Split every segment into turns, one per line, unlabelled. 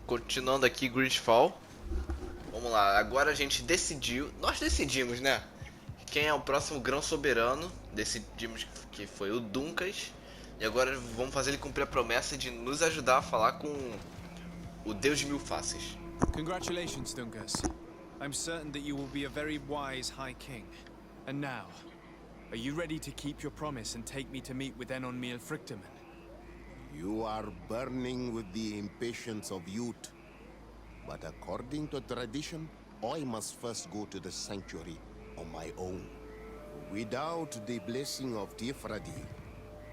Continuando aqui, GreedFall. Vamos lá, agora a gente decidiu. Nós decidimos, né? Quem é o próximo Grão-Soberano. Decidimos que foi o Dunccas. E agora vamos fazer ele cumprir a promessa de nos ajudar a falar com o Deus de Mil Faces.
Congratulations, Dunccas. I'm certain that you will be a very wise High King. And now, are you ready to keep your promise and take me to meet with Enonmil Frictamen?
You are burning with the impatience of youth. But according to tradition, I must first go to the sanctuary on my own. Without the blessing of Tifradi,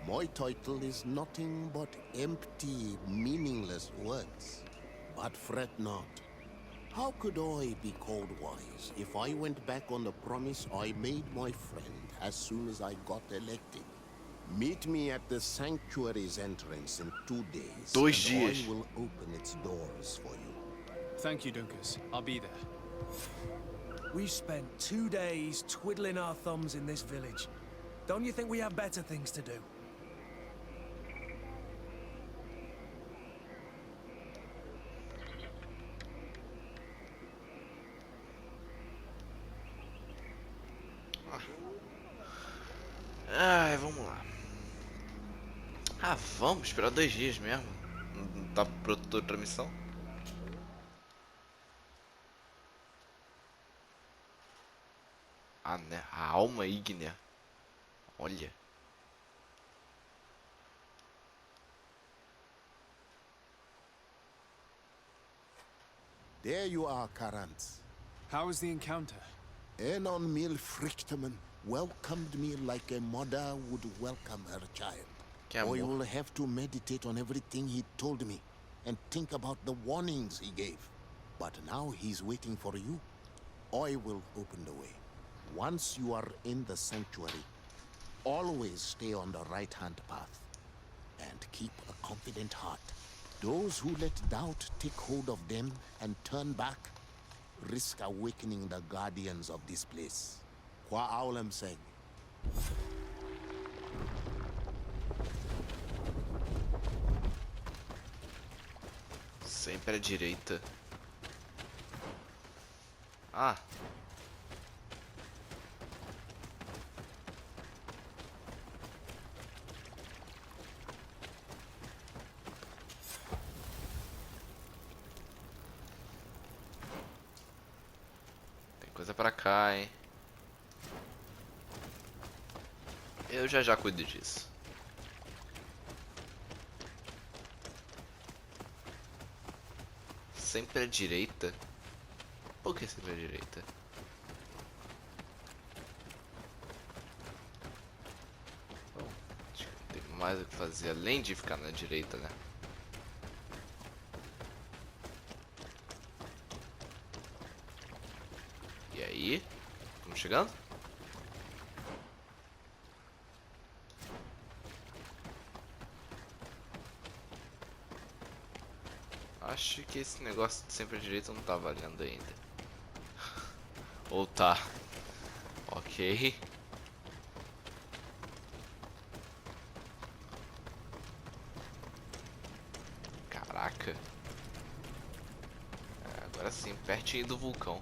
my title is nothing but empty, meaningless words. But fret not. How could I be called wise if I went back on the promise I made my friend as soon as I got elected? Meet me at the sanctuary's entrance in 2 days,
Dois
and
dias.
I will open its doors for you.
Thank you, Dunccas. I'll be there.
We've spent 2 days twiddling our thumbs in this village. Don't you think we have better things to do?
Ai, vamos lá. Ah, vamos esperar 2 dias mesmo. Não tá pronto outra missão? Ah, né? A alma ígnea. Olha.
There you are, Karant.
How was the encounter?
Enonmil Frictamen welcomed me like a mother would welcome her child.
Que
I
amor.
will have to meditate on everything he told me and think about the warnings he gave. But now he's waiting for you. I will open the way. Once you are in the sanctuary, always stay on the right-hand path and keep a confident heart. Those who let doubt take hold of them and turn back risk awakening the guardians of this place. Qua Aulam Seg.
Sempre à direita. Ah. Tem coisa pra cá, hein? Eu já cuido disso. Sempre à direita? Por que sempre à direita? Bom, acho que não tem mais o que fazer além de ficar na direita, né? E aí? Estamos chegando? Acho que esse negócio de sempre à direita não tá valendo ainda. Ou tá. Ok. Caraca. Agora sim, pertinho do vulcão.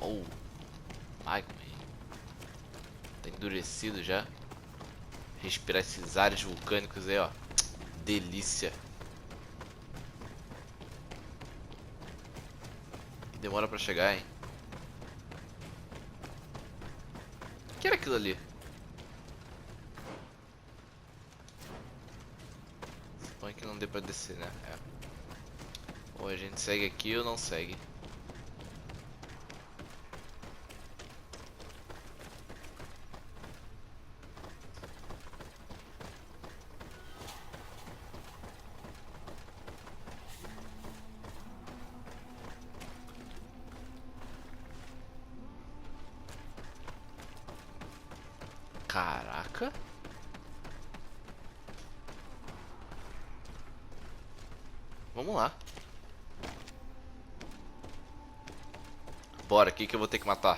Oh, magma. Tá endurecido já. Respirar esses ares vulcânicos aí, ó. Delícia. E demora pra chegar, hein? O que era aquilo ali? Suponho que não dê pra descer, né? É. Ou a gente segue aqui ou não segue. Caraca. Vamos lá. Bora, aqui que eu vou ter que matar.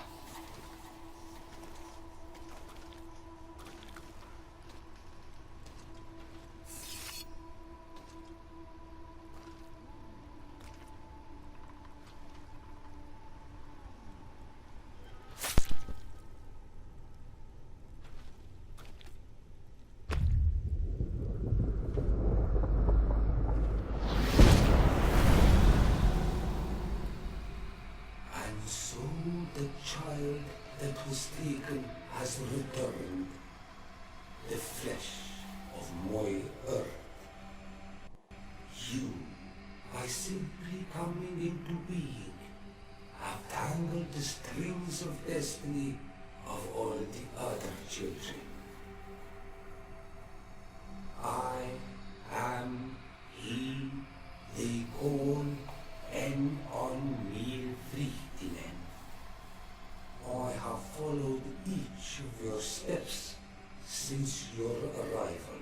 The child that was taken has returned, the flesh of my earth. You, by simply coming into being, have tangled the strings of destiny of all the other children. I am he they call on frente. I have followed each of your steps since your arrival.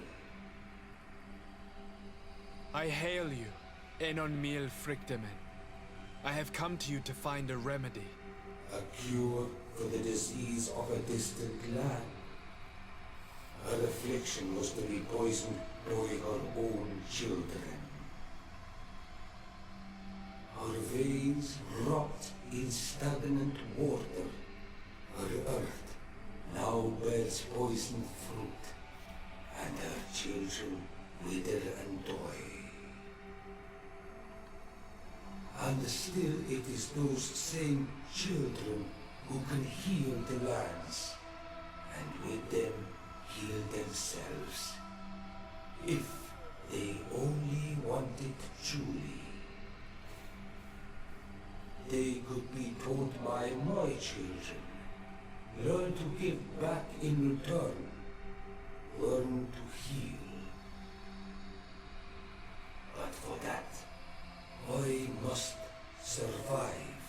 I hail you, Enon Mil Frictamen. I have come to you to find a remedy.
A cure for the disease of a distant land. Her affliction was to be poisoned by her own children. Her veins rot in stagnant water. Her earth now bears poisoned fruit, and her children wither and die. And still it is those same children who can heal the lands, and with them heal themselves, if they only want it truly. They could be taught by my children, learn to give back in return, learn to heal. But for that, I must survive.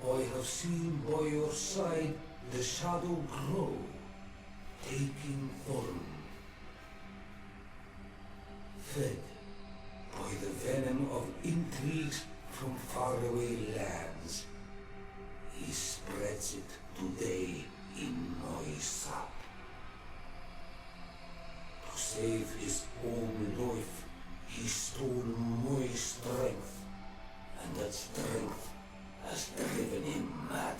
I have seen by your side the shadow grow, taking form. Fed by the venom of intrigues from faraway lands, he spreads it today in my sap. To save his own life, he stole my strength, and that strength has driven him mad,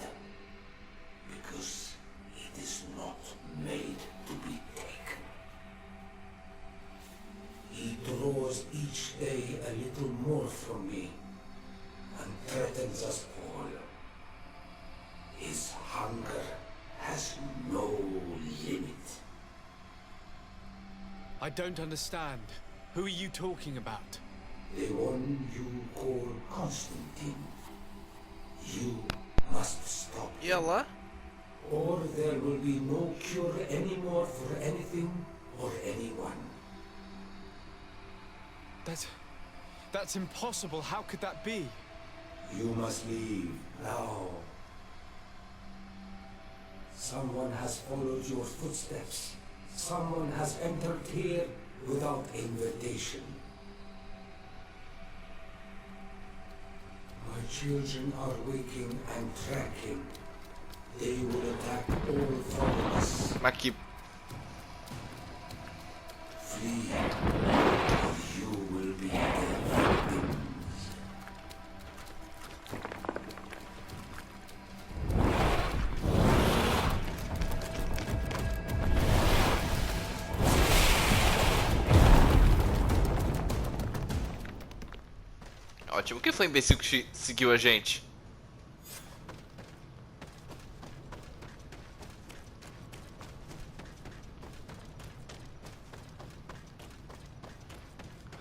because it is not made to be taken. He draws each day a little more from me, and threatens us all. His hunger has no limit.
I don't understand. Who are you talking about?
The one you call Constantine. You must stop
E ela?
or there will be no cure anymore for anything or anyone.
That's impossible. How could that be?
You must leave now. Someone has followed your footsteps. Someone has entered here without invitation. My children are waking and tracking. They will attack all followers.
Mas que...
Flee, or you will be their victims.
Ótimo. Quem foi o imbecil que seguiu a gente?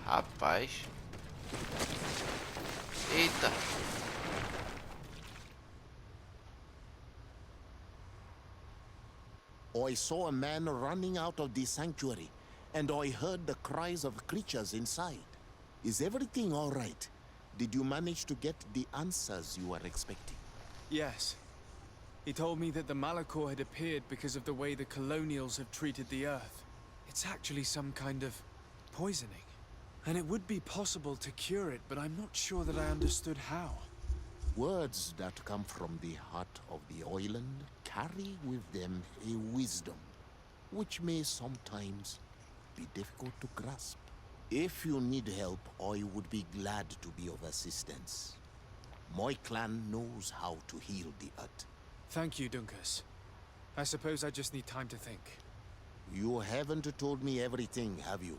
Rapaz. Eita.
I saw a man running out of the sanctuary, and I heard the cries of creatures inside. Is everything all right? Did you manage to get the answers you were expecting?
Yes. He told me that the Malachor had appeared because of the way the colonials have treated the Earth. It's actually some kind of poisoning. And it would be possible to cure it, but I'm not sure that I understood how.
Words that come from the heart of the island carry with them a wisdom, which may sometimes be difficult to grasp. If you need help, I would be glad to be of assistance. My clan knows how to heal the earth.
Thank you, Dunccas. I suppose I just need time to think.
You haven't told me everything, have you?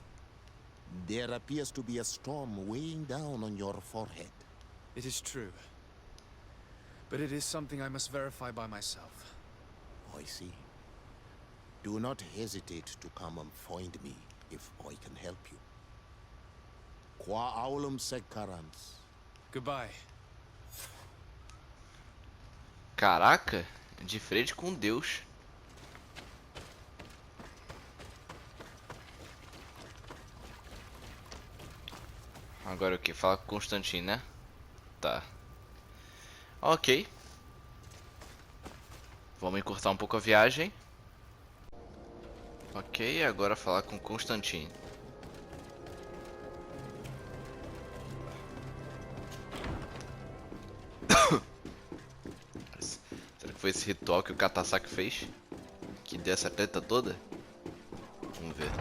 There appears to be a storm weighing down on your forehead.
It is true. But it is something I must verify by myself.
I see. Do not hesitate to come and find me if I can help you. Qua aulum secarans.
Goodbye.
Caraca, de frente com Deus. Agora o que? Fala com Constantine, né? Tá. Ok. Vamos encurtar um pouco a viagem. Ok, agora falar com Constantine. Será que foi esse ritual que o Katasaki fez? Que deu essa treta toda? Vamos ver.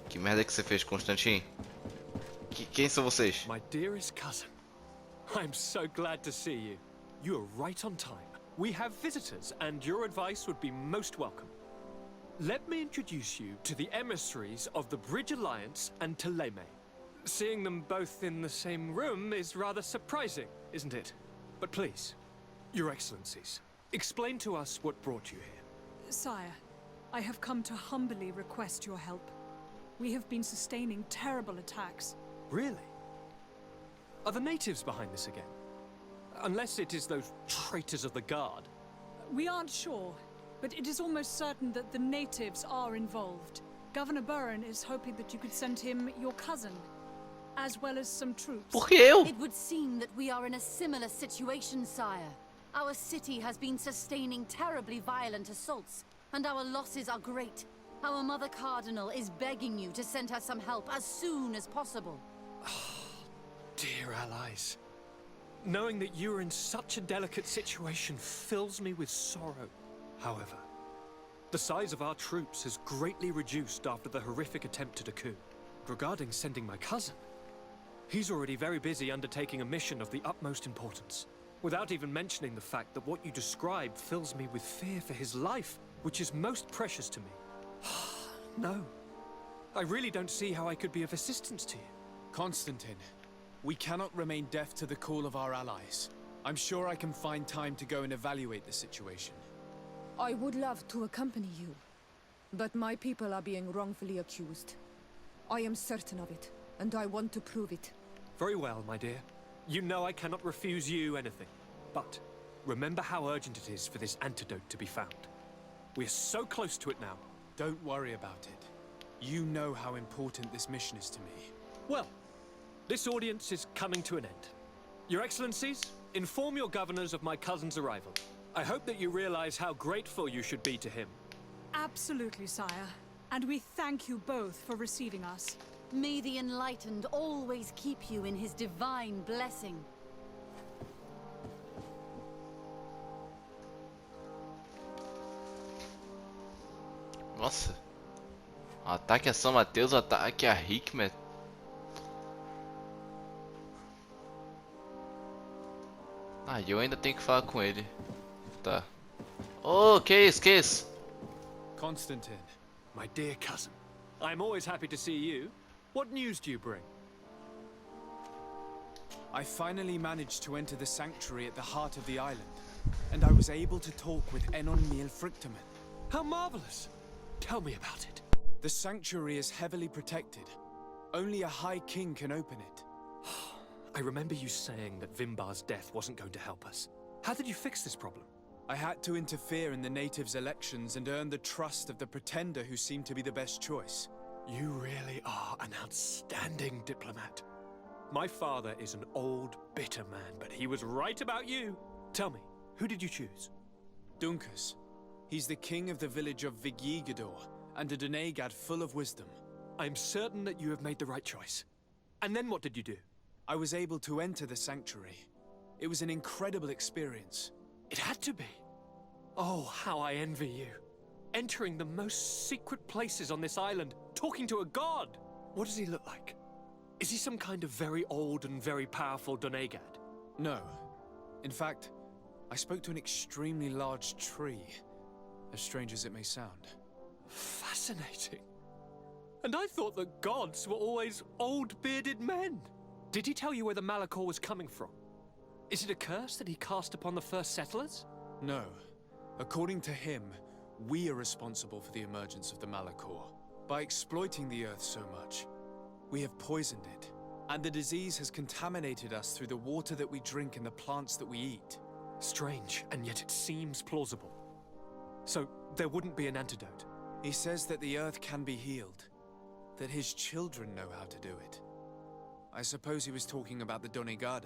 Que merda que você fez, Constantine? Quem são vocês?
My dearest cousin, I'm so glad to see you. You are right on time. We have visitors, and your advice would be most welcome. Let me introduce you to the emissaries of the Bridge Alliance and Teleme. Seeing them both in the same room is rather surprising, isn't it? But please, Your Excellencies, explain to us what brought you here.
Sire, I have come to humbly request your help. We have been sustaining terrible attacks.
Really? Are the natives behind this again? Unless it is those traitors of the Guard.
We aren't sure, but it is almost certain that the natives are involved. Governor Burren is hoping that you could send him your cousin, as well as some troops.
Por que eu?
It would seem that we are in a similar situation, sire. Our city has been sustaining terribly violent assaults, and our losses are great. Our Mother Cardinal is begging you to send her some help as soon as possible.
Dear allies, knowing that you are in such a delicate situation fills me with sorrow. However, the size of our troops has greatly reduced after the horrific attempt at a coup. Regarding sending my cousin, he's already very busy undertaking a mission of the utmost importance, without even mentioning the fact that what you described fills me with fear for his life, which is most precious to me. No, I really don't see how I could be of assistance to you.
Constantine, we cannot remain deaf to the call of our allies. I'm sure I can find time to go and evaluate the situation.
I would love to accompany you, but my people are being wrongfully accused. I am certain of it, and I want to prove it.
Very well, my dear. You know I cannot refuse you anything. But remember how urgent it is for this antidote to be found. We are so close to it now.
Don't worry about it. You know how important this mission is to me.
Well, this audience is coming to an end. Your Excellencies, inform your governors of my cousin's arrival. I hope that you realize how grateful you should be to him.
Absolutely, sire. And we thank you both for receiving us.
May the Enlightened always keep you in his divine blessing.
Nossa. Ataque a São Mateus, ataque a Hickman. Ah, e eu ainda tenho que falar com ele. Tá. Oh, que isso?
Constantine.
My dear cousin, I'm always happy to see you. What news do you bring?
I finally managed to enter the sanctuary at the heart of the island, and I was able to talk with Enon Miel Frictamen.
How marvelous! Tell me about it.
The sanctuary is heavily protected. Only a High King can open it.
I remember you saying that Vimbar's death wasn't going to help us. How did you fix this problem?
I had to interfere in the natives' elections and earn the trust of the pretender who seemed to be the best choice.
You really are an outstanding diplomat. My father is an old, bitter man, but he was right about you. Tell me, who did you choose?
Dunccas. He's the king of the village of Vigyigador, and a Dunegad full of wisdom.
I'm certain that you have made the right choice. And then what did you do?
I was able to enter the sanctuary. It was an incredible experience.
It had to be. Oh, how I envy you. Entering the most secret places on this island, talking to a god. What does he look like? Is he some kind of very old and very powerful Dunccas?
No. In fact, I spoke to an extremely large tree, as strange as it may sound.
Fascinating. And I thought that gods were always old bearded men. Did he tell you where the Malachor was coming from? Is it a curse that he cast upon the first settlers?
No. According to him, we are responsible for the emergence of the Malachor. By exploiting the earth so much, we have poisoned it. And the disease has contaminated us through the water that we drink and the plants that we eat.
Strange, and yet it seems plausible. So, there wouldn't be an antidote?
He says that the earth can be healed. That his children know how to do it. I suppose he was talking about the Dunccas.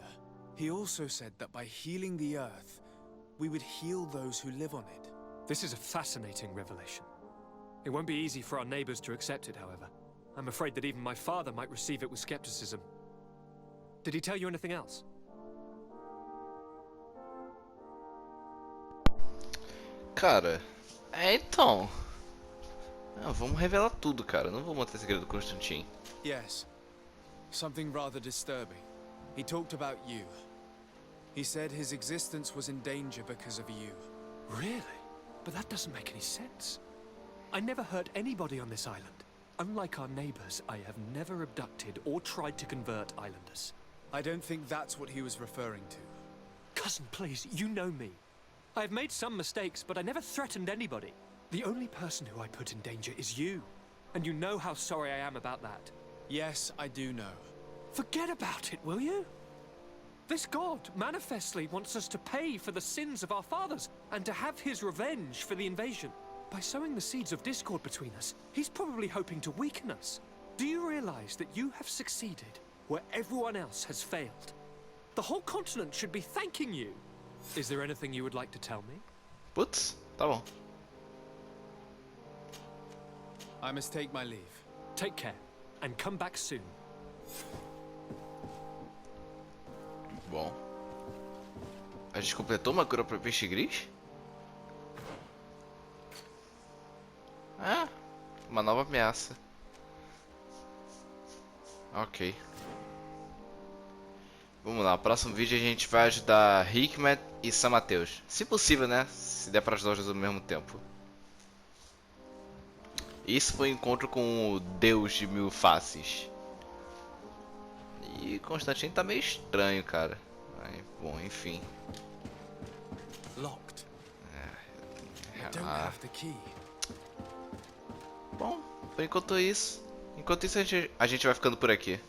He also said that by healing the earth, we would heal those who live on it.
This is a fascinating revelation. It won't be easy for our neighbors to accept it, however. I'm afraid that even my father might receive it with skepticism. Did he tell you anything else?
Cara, então... vamos revelar tudo, cara. Não vou manter segredo do Constantine.
Yes. Something rather disturbing. He talked about you. He said his existence was in danger because of you.
Really? But that doesn't make any sense. I never hurt anybody on this island. Unlike our neighbors, I have never abducted or tried to convert islanders.
I don't think that's what he was referring to.
Cousin, please, you know me. I have made some mistakes, but I never threatened anybody. The only person who I put in danger is you. And you know how sorry I am about that.
Yes, I do know.
Forget about it, will you? This god manifestly wants us to pay for the sins of our fathers and to have his revenge for the invasion. By sowing the seeds of discord between us, he's probably hoping to weaken us. Do you realize that you have succeeded where everyone else has failed? The whole continent should be thanking you. Is there anything you would like to tell me?
Putz, tá bom.
I must take my leave.
Take care, and come back soon.
Bom. A gente completou uma cura para Pestegris? Ah, uma nova ameaça. Ok. Vamos lá, no próximo vídeo a gente vai ajudar Hickman e São Mateus. Se possível, né? Se der para ajudar os dois ao mesmo tempo. Isso foi um encontro com o Deus de mil faces. E Constantine tá meio estranho, cara. Bom, enfim.
Locked. I don't have the key.
Bom, enquanto isso a gente vai ficando por aqui.